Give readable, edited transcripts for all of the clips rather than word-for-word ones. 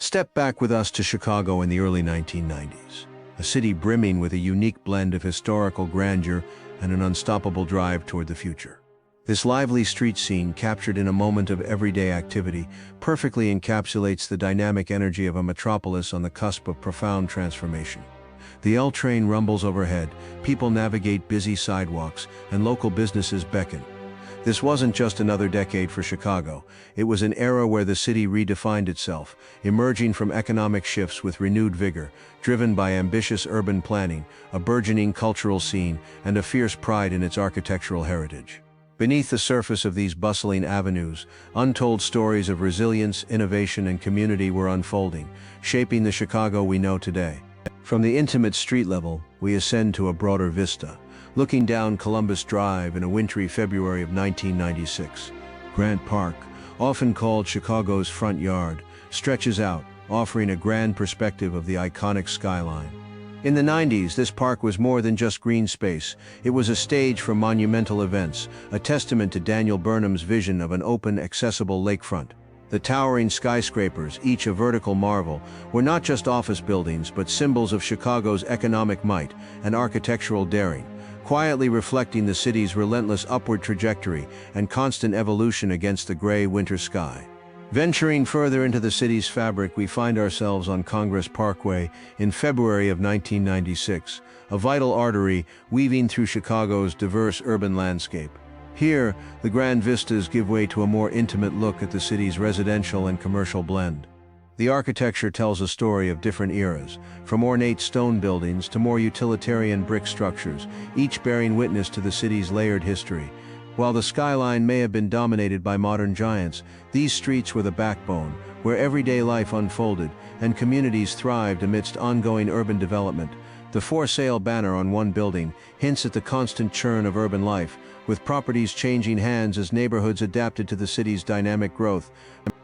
Step back with us to Chicago in the early 1990s, a city brimming with a unique blend of historical grandeur and an unstoppable drive toward the future. This lively street scene, captured in a moment of everyday activity, perfectly encapsulates the dynamic energy of a metropolis on the cusp of profound transformation. The L train rumbles overhead, people navigate busy sidewalks, and local businesses beckon. This wasn't just another decade for Chicago, it was an era where the city redefined itself, emerging from economic shifts with renewed vigor, driven by ambitious urban planning, a burgeoning cultural scene, and a fierce pride in its architectural heritage. Beneath the surface of these bustling avenues, untold stories of resilience, innovation, and community were unfolding, shaping the Chicago we know today. From the intimate street level, we ascend to a broader vista, looking down Columbus Drive in a wintry February of 1996. Grant Park, often called Chicago's front yard, stretches out, offering a grand perspective of the iconic skyline. In the 90s, this park was more than just green space. It was a stage for monumental events, a testament to Daniel Burnham's vision of an open, accessible lakefront. The towering skyscrapers, each a vertical marvel, were not just office buildings but symbols of Chicago's economic might and architectural daring, quietly reflecting the city's relentless upward trajectory and constant evolution against the gray winter sky. Venturing further into the city's fabric, we find ourselves on Congress Parkway in February of 1996, a vital artery weaving through Chicago's diverse urban landscape. Here, the grand vistas give way to a more intimate look at the city's residential and commercial blend. The architecture tells a story of different eras, from ornate stone buildings to more utilitarian brick structures, each bearing witness to the city's layered history. While the skyline may have been dominated by modern giants, these streets were the backbone, where everyday life unfolded and communities thrived amidst ongoing urban development. The for sale banner on one building hints at the constant churn of urban life, with properties changing hands as neighborhoods adapted to the city's dynamic growth.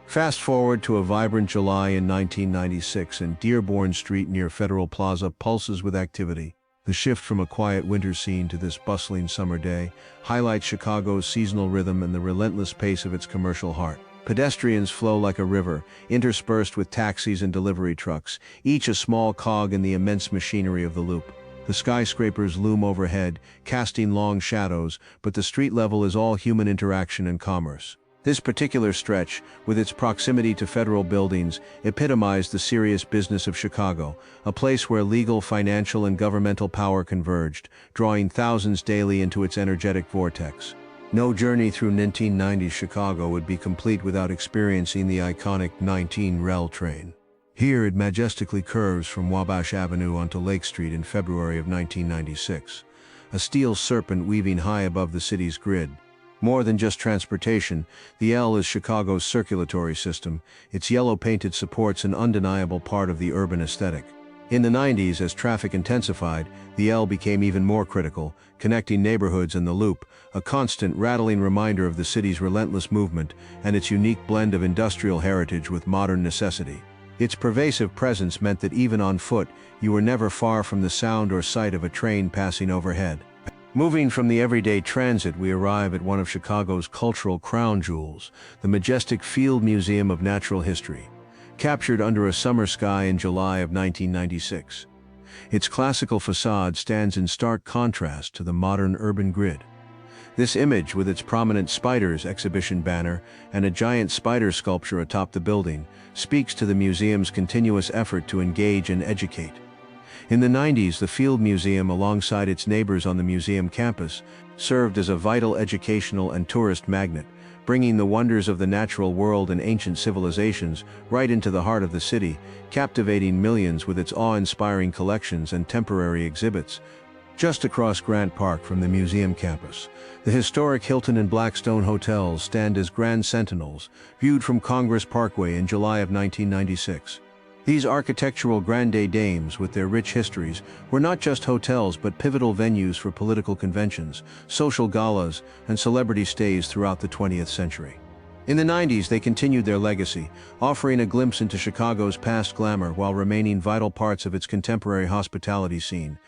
Fast forward to a vibrant July in 1996, and Dearborn Street near Federal Plaza pulses with activity. The shift from a quiet winter scene to this bustling summer day highlights Chicago's seasonal rhythm and the relentless pace of its commercial heart. Pedestrians flow like a river, interspersed with taxis and delivery trucks, each a small cog in the immense machinery of the loop. The skyscrapers loom overhead, casting long shadows, but the street level is all human interaction and commerce. This particular stretch, with its proximity to federal buildings, epitomized the serious business of Chicago, a place where legal, financial, and governmental power converged, drawing thousands daily into its energetic vortex. No journey through 1990s Chicago would be complete without experiencing the iconic 19 Rel train. Here it majestically curves from Wabash Avenue onto Lake Street in February of 1996, a steel serpent weaving high above the city's grid. More than just transportation, the L is Chicago's circulatory system, its yellow-painted supports an undeniable part of the urban aesthetic. In the 90s, as traffic intensified, the L became even more critical, connecting neighborhoods and the loop, a constant rattling reminder of the city's relentless movement and its unique blend of industrial heritage with modern necessity. Its pervasive presence meant that even on foot, you were never far from the sound or sight of a train passing overhead. Moving from the everyday transit, we arrive at one of Chicago's cultural crown jewels, the majestic Field Museum of Natural History, captured under a summer sky in July of 1996. Its classical facade stands in stark contrast to the modern urban grid. This image, with its prominent Spiders exhibition banner and a giant spider sculpture atop the building, speaks to the museum's continuous effort to engage and educate. In the 90s, the Field Museum, alongside its neighbors on the museum campus, served as a vital educational and tourist magnet, bringing the wonders of the natural world and ancient civilizations right into the heart of the city, captivating millions with its awe-inspiring collections and temporary exhibits. Just across Grant Park from the museum campus, the historic Hilton and Blackstone hotels stand as grand sentinels, viewed from Congress Parkway in July of 1996. These architectural grande dames, with their rich histories, were not just hotels but pivotal venues for political conventions, social galas, and celebrity stays throughout the 20th century. In the 90s, they continued their legacy, offering a glimpse into Chicago's past glamour while remaining vital parts of its contemporary hospitality scene.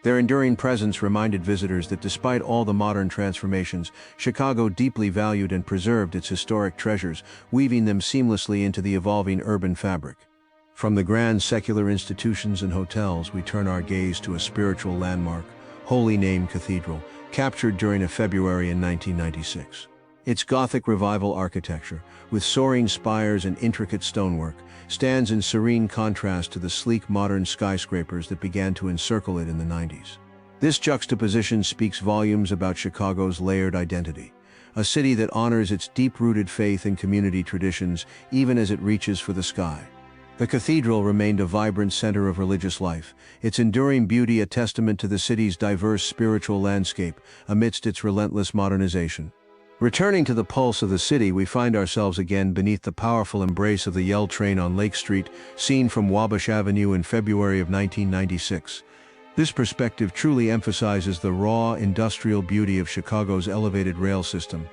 Their enduring presence reminded visitors that despite all the modern transformations, Chicago deeply valued and preserved its historic treasures, weaving them seamlessly into the evolving urban fabric. From the grand secular institutions and hotels, we turn our gaze to a spiritual landmark, Holy Name Cathedral, captured during a February in 1996. Its Gothic Revival architecture, with soaring spires and intricate stonework, stands in serene contrast to the sleek modern skyscrapers that began to encircle it in the 90s. This juxtaposition speaks volumes about Chicago's layered identity, a city that honors its deep-rooted faith and community traditions even as it reaches for the sky. The cathedral remained a vibrant center of religious life, its enduring beauty a testament to the city's diverse spiritual landscape amidst its relentless modernization. Returning to the pulse of the city, we find ourselves again beneath the powerful embrace of the Yell train on Lake Street, seen from Wabash Avenue in February of 1996. This perspective truly emphasizes the raw, industrial beauty of Chicago's elevated rail system.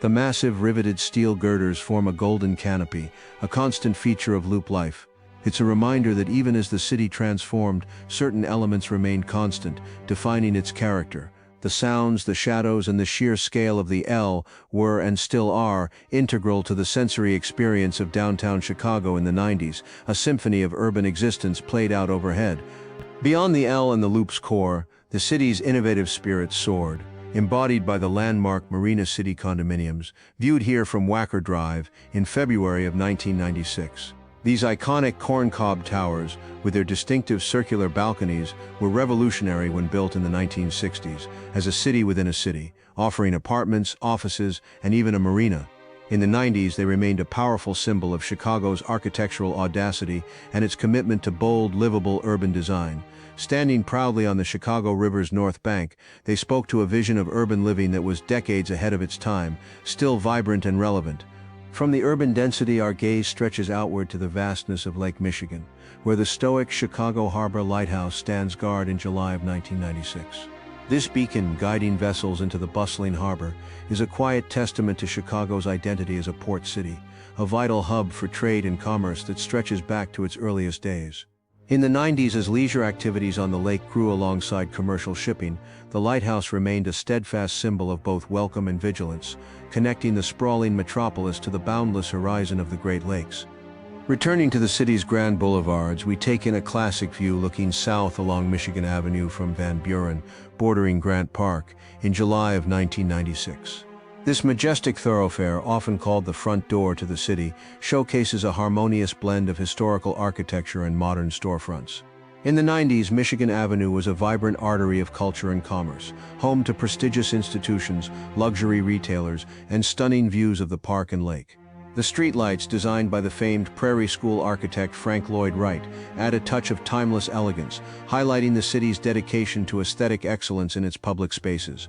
The massive riveted steel girders form a golden canopy, a constant feature of loop life. It's a reminder that even as the city transformed, certain elements remained constant, defining its character. The sounds, the shadows, and the sheer scale of the L were, and still are, integral to the sensory experience of downtown Chicago in the 90s, a symphony of urban existence played out overhead. Beyond the L and the Loop's core, the city's innovative spirit soared, embodied by the landmark Marina City condominiums, viewed here from Wacker Drive in February of 1996. These iconic corncob towers, with their distinctive circular balconies, were revolutionary when built in the 1960s, as a city within a city, offering apartments, offices, and even a marina. In the 90s, they remained a powerful symbol of Chicago's architectural audacity and its commitment to bold, livable urban design. Standing proudly on the Chicago River's north bank, they spoke to a vision of urban living that was decades ahead of its time, still vibrant and relevant. From the urban density, our gaze stretches outward to the vastness of Lake Michigan, where the stoic Chicago Harbor Lighthouse stands guard in July of 1996. This beacon, guiding vessels into the bustling harbor, is a quiet testament to Chicago's identity as a port city, a vital hub for trade and commerce that stretches back to its earliest days. In the 90s, as leisure activities on the lake grew alongside commercial shipping, the lighthouse remained a steadfast symbol of both welcome and vigilance, connecting the sprawling metropolis to the boundless horizon of the Great Lakes. Returning to the city's grand boulevards, we take in a classic view looking south along Michigan Avenue from Van Buren, bordering Grant Park, in July of 1996. This majestic thoroughfare, often called the front door to the city, showcases a harmonious blend of historical architecture and modern storefronts. In the 90s, Michigan Avenue was a vibrant artery of culture and commerce, home to prestigious institutions, luxury retailers, and stunning views of the park and lake. The streetlights, designed by the famed Prairie School architect Frank Lloyd Wright, add a touch of timeless elegance, highlighting the city's dedication to aesthetic excellence in its public spaces.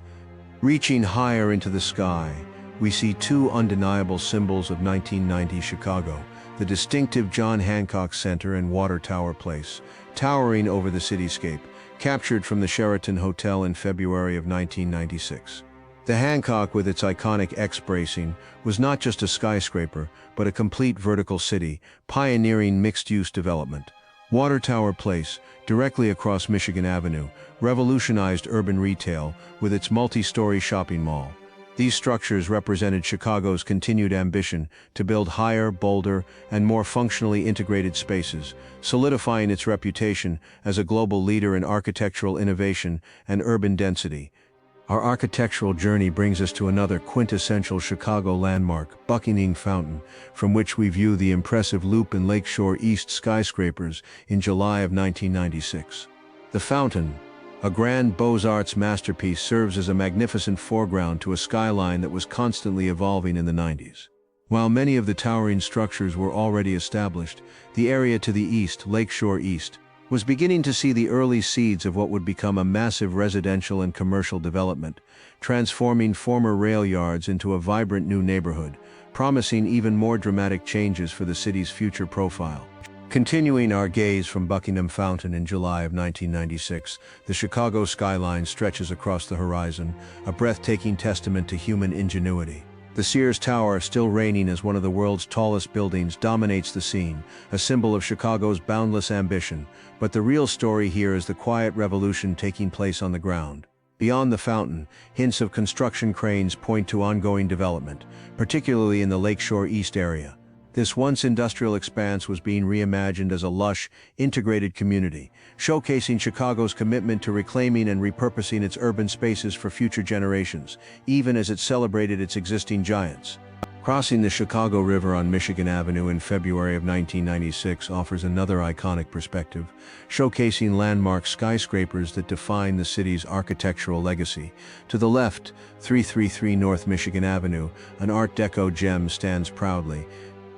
Reaching higher into the sky, we see two undeniable symbols of 1990 Chicago, the distinctive John Hancock Center and Water Tower Place, towering over the cityscape, captured from the Sheraton Hotel in February of 1996. The Hancock, with its iconic X-bracing, was not just a skyscraper, but a complete vertical city, pioneering mixed-use development. Water Tower Place, directly across Michigan Avenue, revolutionized urban retail with its multi-story shopping mall. These structures represented Chicago's continued ambition to build higher, bolder, and more functionally integrated spaces, solidifying its reputation as a global leader in architectural innovation and urban density. Our architectural journey brings us to another quintessential Chicago landmark, Buckingham Fountain, from which we view the impressive Loop and Lakeshore East skyscrapers in July of 1996. The fountain, a grand Beaux-Arts masterpiece, serves as a magnificent foreground to a skyline that was constantly evolving in the 90s. While many of the towering structures were already established, the area to the east, Lakeshore East, was beginning to see the early seeds of what would become a massive residential and commercial development, transforming former rail yards into a vibrant new neighborhood, promising even more dramatic changes for the city's future profile. Continuing our gaze from Buckingham Fountain in July of 1996, the Chicago skyline stretches across the horizon, a breathtaking testament to human ingenuity. The Sears Tower, still reigning as one of the world's tallest buildings, dominates the scene, a symbol of Chicago's boundless ambition, but the real story here is the quiet revolution taking place on the ground. Beyond the fountain, hints of construction cranes point to ongoing development, particularly in the Lakeshore East area. This once industrial expanse was being reimagined as a lush, integrated community, showcasing Chicago's commitment to reclaiming and repurposing its urban spaces for future generations, even as it celebrated its existing giants. Crossing the Chicago River on Michigan Avenue in February of 1996 offers another iconic perspective, showcasing landmark skyscrapers that define the city's architectural legacy. To the left, 333 North Michigan Avenue, an Art Deco gem, stands proudly.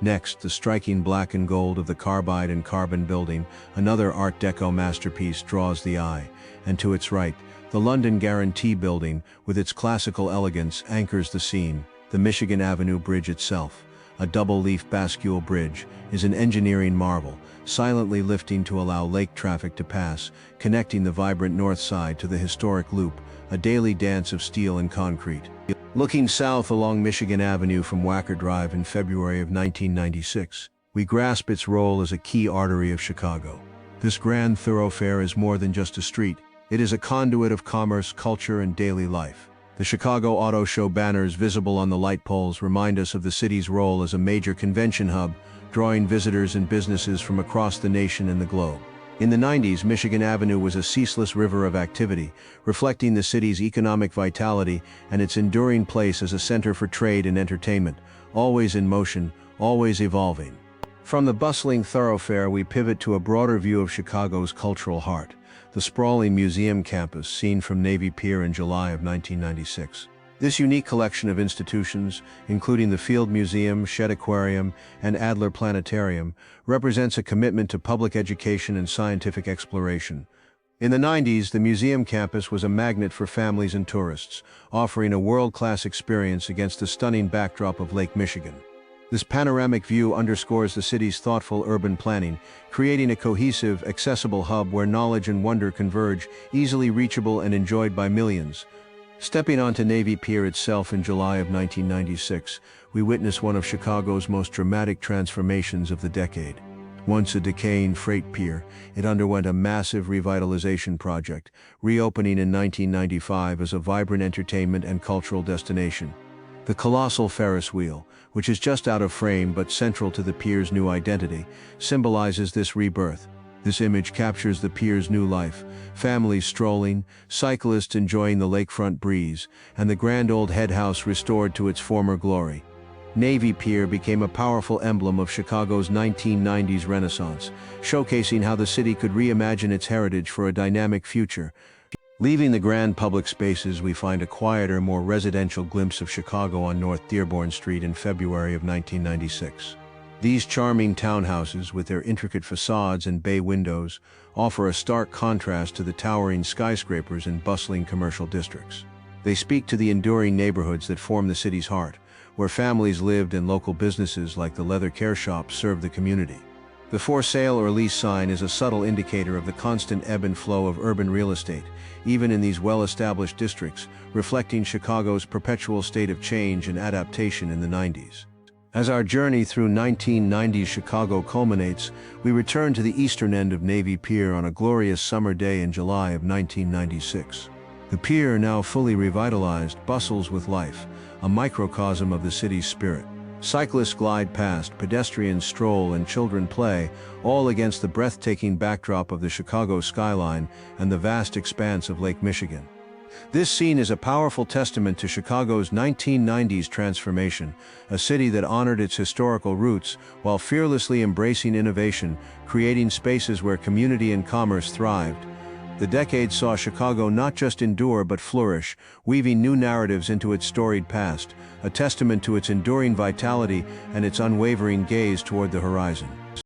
Next, the striking black and gold of the Carbide and Carbon building, another Art Deco masterpiece, draws the eye. And to its right, the London Guarantee building, with its classical elegance, anchors the scene. The Michigan Avenue Bridge itself, a double-leaf bascule bridge, is an engineering marvel, silently lifting to allow lake traffic to pass, connecting the vibrant north side to the historic Loop, a daily dance of steel and concrete. Looking south along Michigan Avenue from Wacker Drive in February of 1996, we grasp its role as a key artery of Chicago. This grand thoroughfare is more than just a street. It is a conduit of commerce, culture, and daily life. The Chicago Auto Show banners visible on the light poles remind us of the city's role as a major convention hub, drawing visitors and businesses from across the nation and the globe. In the 90s, Michigan Avenue was a ceaseless river of activity, reflecting the city's economic vitality and its enduring place as a center for trade and entertainment, always in motion, always evolving. From the bustling thoroughfare, we pivot to a broader view of Chicago's cultural heart, the sprawling museum campus seen from Navy Pier in July of 1996. This unique collection of institutions, including the Field Museum, Shedd Aquarium, and Adler Planetarium, represents a commitment to public education and scientific exploration. In the 90s, the museum campus was a magnet for families and tourists, offering a world-class experience against the stunning backdrop of Lake Michigan. This panoramic view underscores the city's thoughtful urban planning, creating a cohesive, accessible hub where knowledge and wonder converge, easily reachable and enjoyed by millions. Stepping onto Navy Pier itself in July of 1996, we witness one of Chicago's most dramatic transformations of the decade. Once a decaying freight pier, it underwent a massive revitalization project, reopening in 1995 as a vibrant entertainment and cultural destination. The colossal Ferris wheel, which is just out of frame but central to the pier's new identity, symbolizes this rebirth. This image captures the pier's new life, families strolling, cyclists enjoying the lakefront breeze, and the grand old head house restored to its former glory. Navy Pier became a powerful emblem of Chicago's 1990s Renaissance, showcasing how the city could reimagine its heritage for a dynamic future. Leaving the grand public spaces, we find a quieter, more residential glimpse of Chicago on North Dearborn Street in February of 1996. These charming townhouses, with their intricate facades and bay windows, offer a stark contrast to the towering skyscrapers and bustling commercial districts. They speak to the enduring neighborhoods that form the city's heart, where families lived and local businesses like the leather care shop served the community. The for sale or lease sign is a subtle indicator of the constant ebb and flow of urban real estate, even in these well-established districts, reflecting Chicago's perpetual state of change and adaptation in the 90s. As our journey through 1990s Chicago culminates, we return to the eastern end of Navy Pier on a glorious summer day in July of 1996. The pier, now fully revitalized, bustles with life, a microcosm of the city's spirit. Cyclists glide past, pedestrians stroll, and children play, all against the breathtaking backdrop of the Chicago skyline and the vast expanse of Lake Michigan. This scene is a powerful testament to Chicago's 1990s transformation, a city that honored its historical roots while fearlessly embracing innovation, creating spaces where community and commerce thrived. The decade saw Chicago not just endure but flourish, weaving new narratives into its storied past, a testament to its enduring vitality and its unwavering gaze toward the horizon.